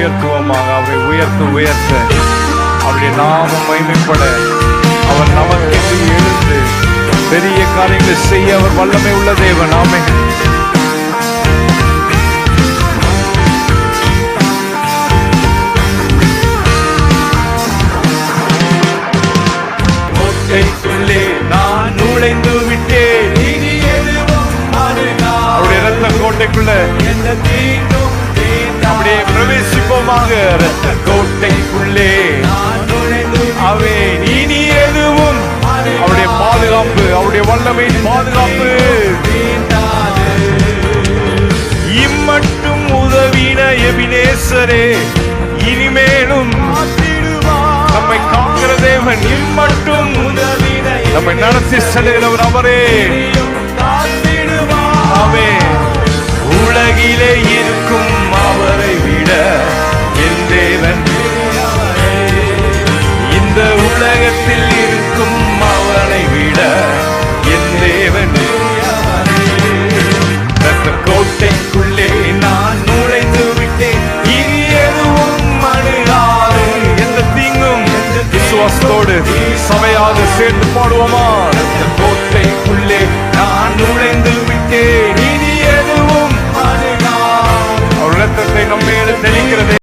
உயர்த்துவோமாக. அவரை உயர்த்த அவருடைய நாமம் மகிமைப்பட அவர் நமக்கு எழுந்து பெரிய காரியங்களை செய்ய அவர் வல்லமை உள்ள தேவன். ஆமென். நான் நுழைந்து விட்டேன், அவருடைய ரத்த கோட்டைக்குள்ள அப்படியே பிரவேசிப்போமாக. ரத்த கோட்டைக்குள்ளே அவே இனி எதுவும் அவருடைய பாதுகாப்பு, அவருடைய வல்லமை பாதுகாப்பு. இம்மட்டும் உதவின எபினேசரே, இனிமேலும் நம்மை காக்கிற தேவன், இம்மட்டும் நம்மை நடத்தி செல்கிறவர் அவரே. ஆமென். உலகிலே இருக்கும் அவரை விட என் தேவன், இந்த உலகத்தில் இருக்கும் அவரை விட என் தேவன். ரத்த கோட்டைக்குள்ளே நான் நுழைந்து விட்டேன், இனி எதுவும் அணுகாது. எந்த தீங்கும் விசுவாசத்தோடு சபையாக சேர்ந்து பாடுவோமா? ரத்த கோட்டைக்குள்ளே நான் நுழைந்து விட்டேன், இனி எதுவும் அணுகாது. அவர் ரத்தத்தை நம்ம மேல தெளிக்கிறது.